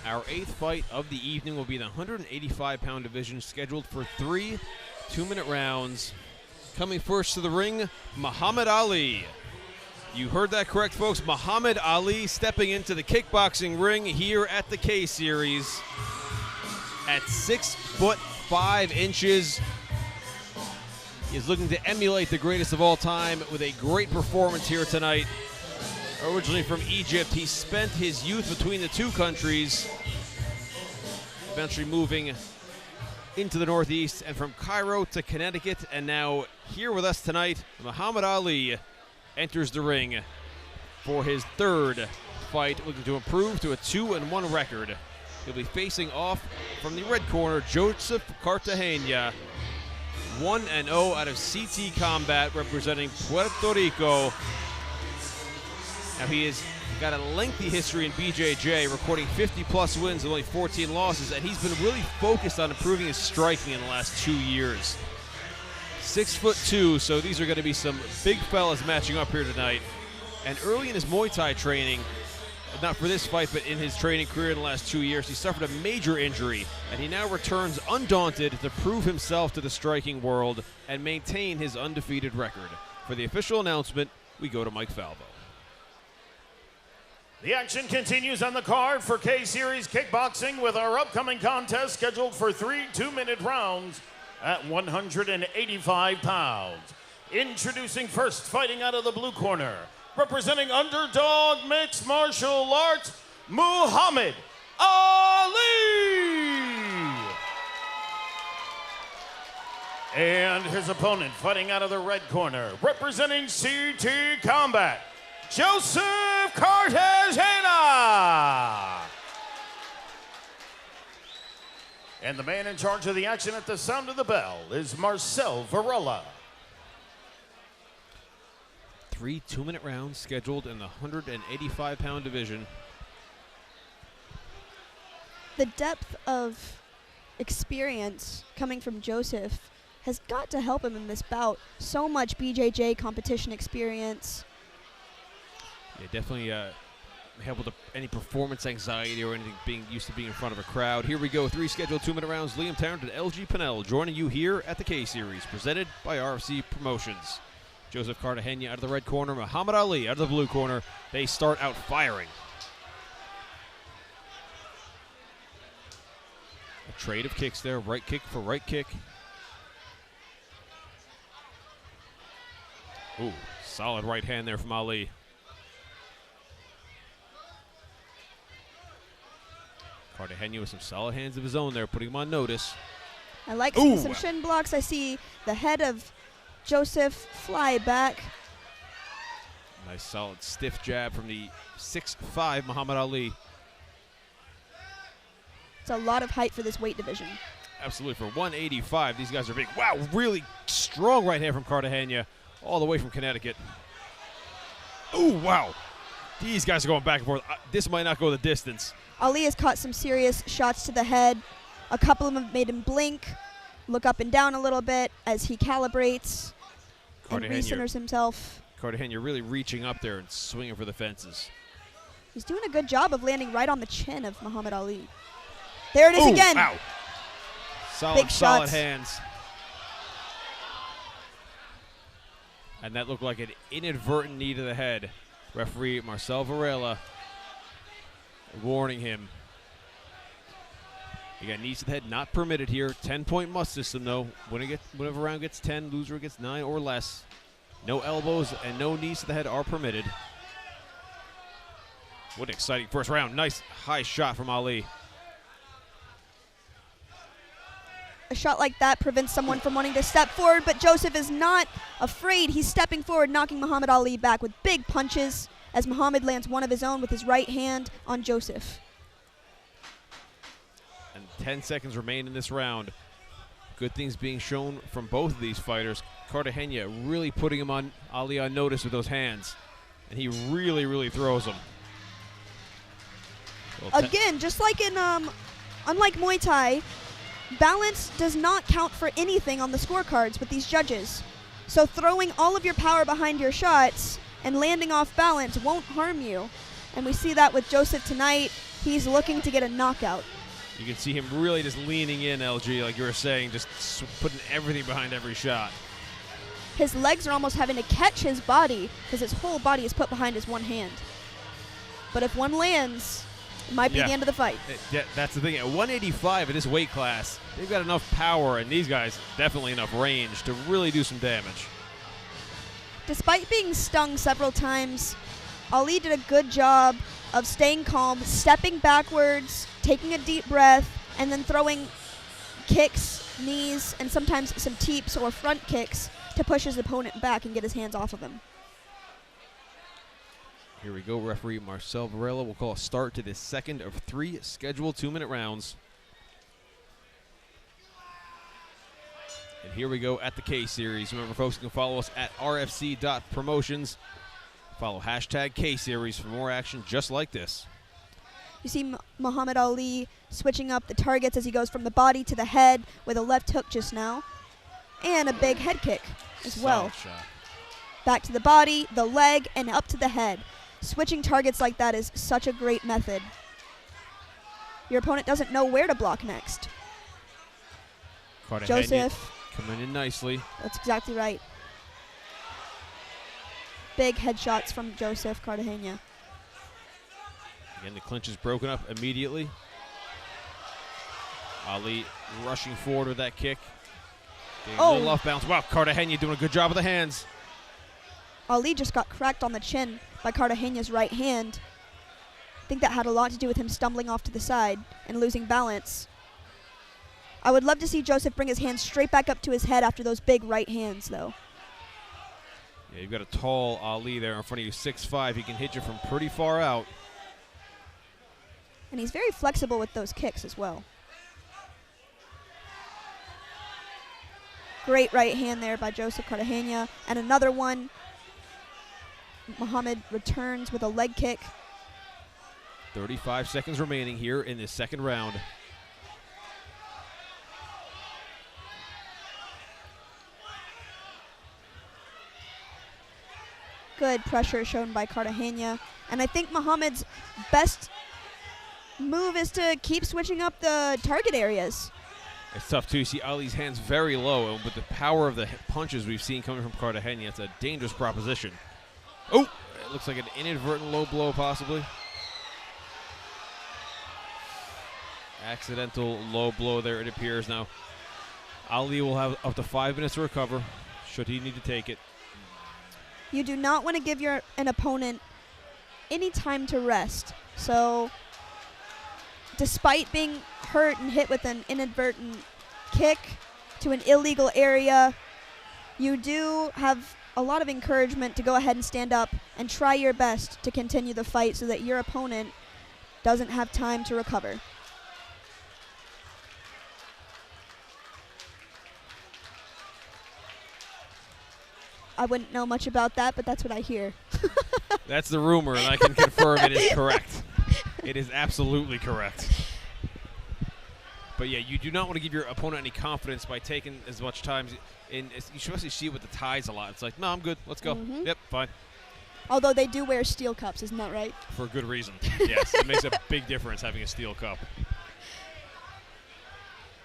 Our 8th fight of the evening will be the 185-pound division, scheduled for 3 2-minute rounds. Coming first to the ring, Muhammad Ali. You heard that correct, folks. Muhammad Ali stepping into the kickboxing ring here at the K-Series at 6'5". He is looking to emulate the greatest of all time with a great performance here tonight. Originally from Egypt, he spent his youth between the two countries, eventually moving into the Northeast, and from Cairo to Connecticut, and now here with us tonight, Muhammad Ali enters the ring for his 3rd fight, looking to improve to a 2-1 record. He'll be facing off from the red corner, Joseph Cartagena, 1-0 out of CT Combat, representing Puerto Rico. Now he has got a lengthy history in BJJ, recording 50-plus wins and only 14 losses, and he's been really focused on improving his striking in the last 2 years. 6'2", so these are going to be some big fellas matching up here tonight. And early in his Muay Thai training, not for this fight, but in his training career in the last 2 years, he suffered a major injury, and he now returns undaunted to prove himself to the striking world and maintain his undefeated record. For the official announcement, we go to Mike Falvo. The action continues on the card for K-Series Kickboxing with our upcoming contest scheduled for 3 2-minute rounds at 185 pounds. Introducing first, fighting out of the blue corner, representing Underdog Mixed Martial Arts, Muhammad Ali. And his opponent, fighting out of the red corner, representing CT Combat, Joseph Cartagena. And the man in charge of the action at the sound of the bell is Marcel Varela. 3 2-minute rounds scheduled in the 185-pound division. The depth of experience coming from Joseph has got to help him in this bout. So much BJJ competition experience. Yeah, definitely help with any performance anxiety or anything, being used to being in front of a crowd. Here we go, 3 scheduled 2-minute rounds. Liam Tarrant and LG Pinnell joining you here at the K-Series, presented by RFC Promotions. Joseph Cartagena out of the red corner, Muhammad Ali out of the blue corner. They start out firing. A trade of kicks there, right kick for right kick. Ooh, solid right hand there from Ali. Cartagena with some solid hands of his own there, putting him on notice. I like seeing some shin blocks. I see the head of Joseph fly back. Nice solid stiff jab from the 6'5" Muhammad Ali. It's a lot of height for this weight division. Absolutely, for 185, these guys are big. Wow, really strong right hand from Cartagena, all the way from Connecticut. Ooh, wow. These guys are going back and forth. This might not go the distance. Ali has caught some serious shots to the head. A couple of them made him blink, look up and down a little bit as he calibrates and recenters himself. Cartagena really reaching up there and swinging for the fences. He's doing a good job of landing right on the chin of Muhammad Ali. There it is again. Wow. Solid hands. And that looked like an inadvertent knee to the head. Referee Marcel Varela warning him. You got knees to the head, not permitted here. 10-point must system, though. Whenever round gets 10, loser gets 9 or less. No elbows and no knees to the head are permitted. What an exciting first round. Nice high shot from Ali. A shot like that prevents someone from wanting to step forward, but Joseph is not afraid. He's stepping forward, knocking Muhammad Ali back with big punches as Muhammad lands one of his own with his right hand on Joseph. And 10 seconds remain in this round. Good things being shown from both of these fighters. Cartagena really putting him on Ali on notice with those hands. And he really, really throws him. Again, just like in, unlike Muay Thai, balance does not count for anything on the scorecards with these judges. So throwing all of your power behind your shots and landing off balance won't harm you. And we see that with Joseph tonight. He's looking to get a knockout. You can see him really just leaning in, LG, like you were saying, just putting everything behind every shot. His legs are almost having to catch his body because his whole body is put behind his one hand. But if one lands, it might be the end of the fight. Yeah, that's the thing. At 185 in this weight class, they've got enough power, and these guys definitely enough range to really do some damage. Despite being stung several times, Ali did a good job of staying calm, stepping backwards, taking a deep breath, and then throwing kicks, knees, and sometimes some teeps or front kicks to push his opponent back and get his hands off of him. Here we go. Referee Marcel Varela will call a start to this second of 3 scheduled 2-minute rounds. And here we go at the K-Series. Remember, folks, you can follow us at rfc.promotions. Follow hashtag K-Series for more action just like this. You see Muhammad Ali switching up the targets as he goes from the body to the head with a left hook just now. And a big head kick as well. Solid shot. Back to the body, the leg, and up to the head. Switching targets like that is such a great method. Your opponent doesn't know where to block next. Cartagena Joseph. coming in nicely. That's exactly right. Big headshots from Joseph Cartagena. Again, the clinch is broken up immediately. Ali rushing forward with that kick. Getting a little off bounce. Wow, Cartagena doing a good job with the hands. Ali just got cracked on the chin by Cartagena's right hand. I think that had a lot to do with him stumbling off to the side and losing balance. I would love to see Joseph bring his hands straight back up to his head after those big right hands, though. Yeah, you've got a tall Ali there in front of you, 6'5". He can hit you from pretty far out. And he's very flexible with those kicks as well. Great right hand there by Joseph Cartagena. And another one. Muhammad returns with a leg kick. 35 seconds remaining here in this second round. Good pressure shown by Cartagena. And I think Muhammad's best move is to keep switching up the target areas. It's tough, too. You see Ali's hands very low, and with the power of the punches we've seen coming from Cartagena, it's a dangerous proposition. Oh, it looks like an inadvertent low blow, possibly. Accidental low blow there, it appears. Now, Ali will have up to 5 minutes to recover, should he need to take it. You do not want to give an opponent any time to rest. So, despite being hurt and hit with an inadvertent kick to an illegal area, you do have a lot of encouragement to go ahead and stand up and try your best to continue the fight so that your opponent doesn't have time to recover. I wouldn't know much about that, but that's what I hear. That's the rumor, and I can confirm it is correct. It is absolutely correct. But yeah, you do not want to give your opponent any confidence by taking as much time. You especially see it with the ties a lot. It's like, no, I'm good. Let's go. Mm-hmm. Yep, fine. Although they do wear steel cups, isn't that right? For a good reason. Yes, it makes a big difference having a steel cup.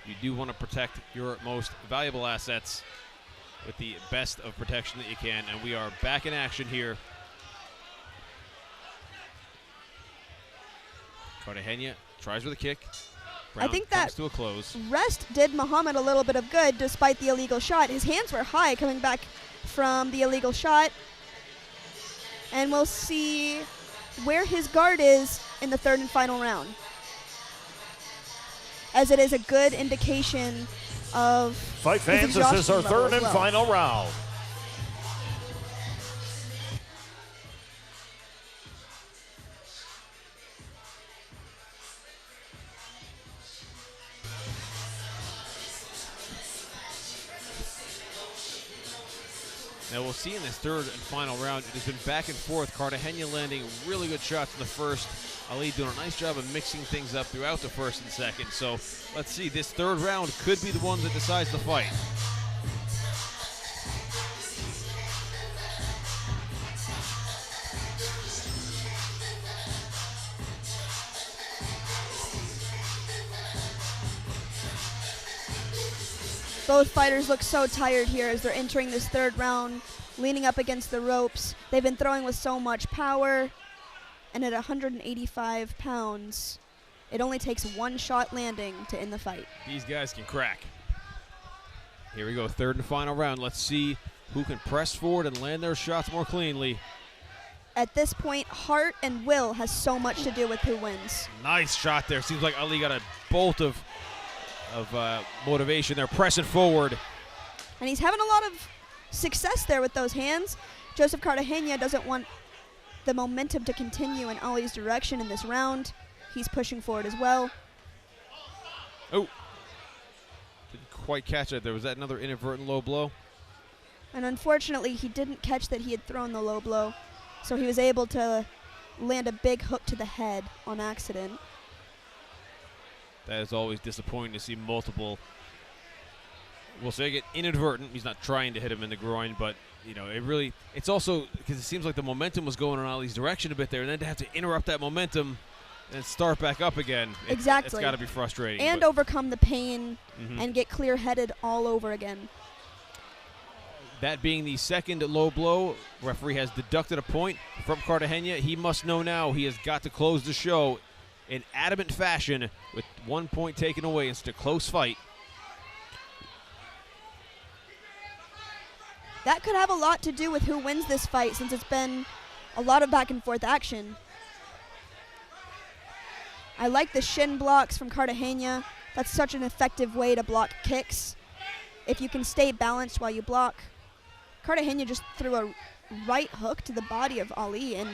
You do want to protect your most valuable assets with the best of protection that you can, and we are back in action here. Cartagena tries with a kick. Round I think comes that to a close. Rest did Muhammad a little bit of good despite the illegal shot. His hands were high coming back from the illegal shot. And we'll see where his guard is in the third and final round, as it is a good indication of Fight fans, this is our third and final round. Now we'll see in this third and final round, it has been back and forth. Cartagena landing really good shots in the first. Ali doing a nice job of mixing things up throughout the first and second. So let's see, this third round could be the one that decides the fight. Both fighters look so tired here as they're entering this third round, leaning up against the ropes. They've been throwing with so much power, and at 185 pounds, it only takes one shot landing to end the fight. These guys can crack. Here we go, third and final round. Let's see who can press forward and land their shots more cleanly. At this point, heart and will has so much to do with who wins. Nice shot there. Seems like Ali got a bolt of motivation there, pressing forward. And he's having a lot of success there with those hands. Joseph Cartagena doesn't want the momentum to continue in Ali's direction in this round. He's pushing forward as well. Oh, didn't quite catch it there. Was that another inadvertent low blow? And unfortunately, he didn't catch that he had thrown the low blow, so he was able to land a big hook to the head on accident. That is always disappointing to see multiple. We'll say again, inadvertent. He's not trying to hit him in the groin, but you know, it's also because it seems like the momentum was going in Ali's direction a bit there, and then to have to interrupt that momentum and start back up again. Exactly. It's got to be frustrating. And overcome the pain and get clear-headed all over again. That being the second low blow, referee has deducted a point from Cartagena. He must know now he has got to close the show in adamant fashion with 1 point taken away. It's a close fight. That could have a lot to do with who wins this fight, since it's been a lot of back and forth action. I like the shin blocks from Cartagena. That's such an effective way to block kicks. If you can stay balanced while you block. Cartagena just threw a right hook to the body of Ali, and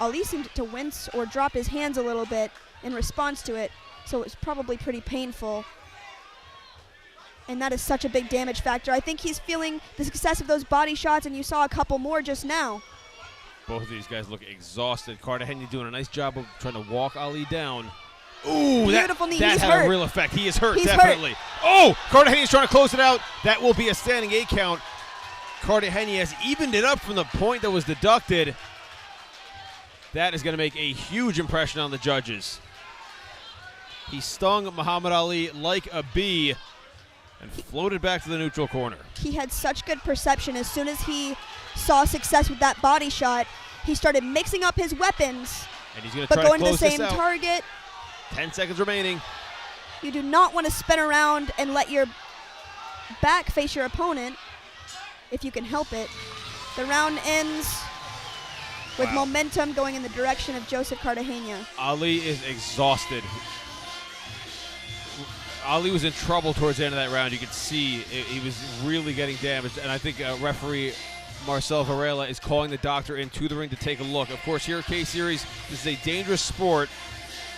Ali seemed to wince or drop his hands a little bit in response to it, so it was probably pretty painful. And that is such a big damage factor. I think he's feeling the success of those body shots, and you saw a couple more just now. Both of these guys look exhausted. Cartagena doing a nice job of trying to walk Ali down. Ooh, beautiful knee. That He's had hurt. a real effect. He is hurt, He's definitely. hurt. Oh, Cartagena's trying to close it out. That will be a standing 8 count. Cartagena has evened it up from the point that was deducted. That is going to make a huge impression on the judges. He stung Muhammad Ali like a bee and floated back to the neutral corner. He had such good perception. As soon as he saw success with that body shot, he started mixing up his weapons, And he's going to but try to going to the close this same out. target. 10 seconds remaining. You do not want to spin around and let your back face your opponent if you can help it. The round ends with momentum going in the direction of Joseph Cartagena. Ali is exhausted. Ali was in trouble towards the end of that round. You could see he was really getting damaged. And I think referee Marcel Varela is calling the doctor into the ring to take a look. Of course, here at K-Series, this is a dangerous sport,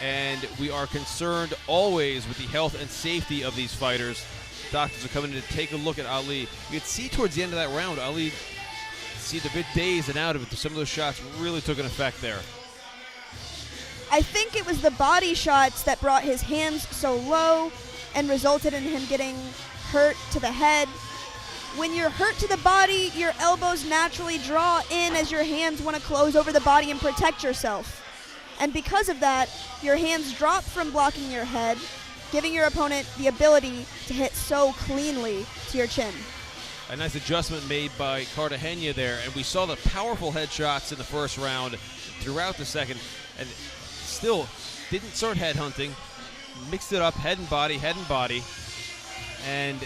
and we are concerned always with the health and safety of these fighters. Doctors are coming in to take a look at Ali. You could see towards the end of that round, Ali seemed a bit dazed and out of it. Some of those shots really took an effect there. I think it was the body shots that brought his hands so low and resulted in him getting hurt to the head. When you're hurt to the body, your elbows naturally draw in as your hands want to close over the body and protect yourself. And because of that, your hands drop from blocking your head, giving your opponent the ability to hit so cleanly to your chin. A nice adjustment made by Cartagena there, and we saw the powerful headshots in the first round throughout the second, and still didn't start headhunting, mixed it up, head and body, and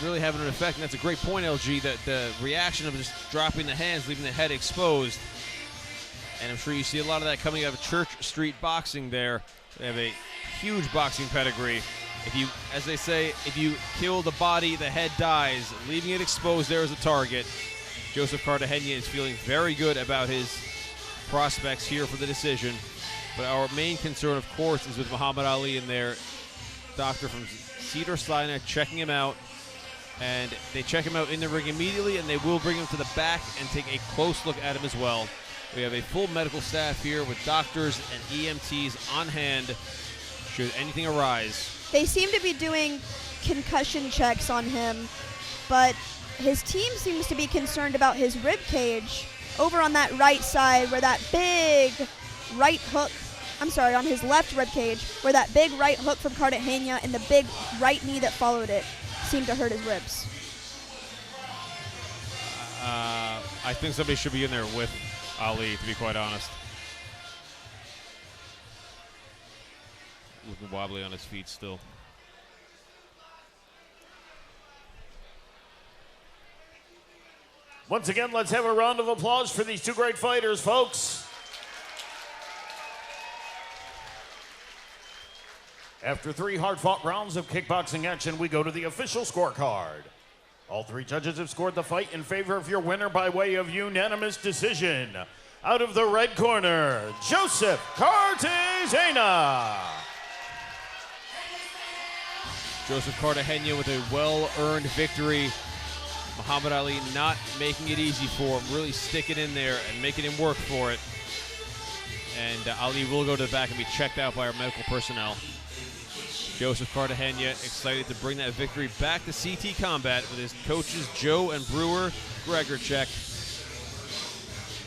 really having an effect. And that's a great point, LG, that the reaction of just dropping the hands, leaving the head exposed. And I'm sure you see a lot of that coming out of Church Street Boxing there. They have a huge boxing pedigree. If you, as they say, if you kill the body, the head dies, leaving it exposed there as a target. Joseph Cartagena is feeling very good about his prospects here for the decision. But our main concern, of course, is with Muhammad Ali and their doctor from Cedars-Sinai checking him out. And they check him out in the ring immediately, and they will bring him to the back and take a close look at him as well. We have a full medical staff here with doctors and EMTs on hand should anything arise. They seem to be doing concussion checks on him, but his team seems to be concerned about his rib cage over on that right side where that big right hook, on his left rib cage, where that big right hook from Cartagena and the big right knee that followed it seemed to hurt his ribs. I think somebody should be in there with Ali, to be quite honest. Looking wobbly on his feet still. Once again, let's have a round of applause for these two great fighters, folks. After 3 hard-fought rounds of kickboxing action, we go to the official scorecard. All 3 judges have scored the fight in favor of your winner by way of unanimous decision. Out of the red corner, Joseph Cartagena. Joseph Cartagena with a well-earned victory. Muhammad Ali not making it easy for him, really sticking in there and making him work for it. And Ali will go to the back and be checked out by our medical personnel. Joseph Cartagena excited to bring that victory back to CT Combat with his coaches Joe and Brewer Gregorchek.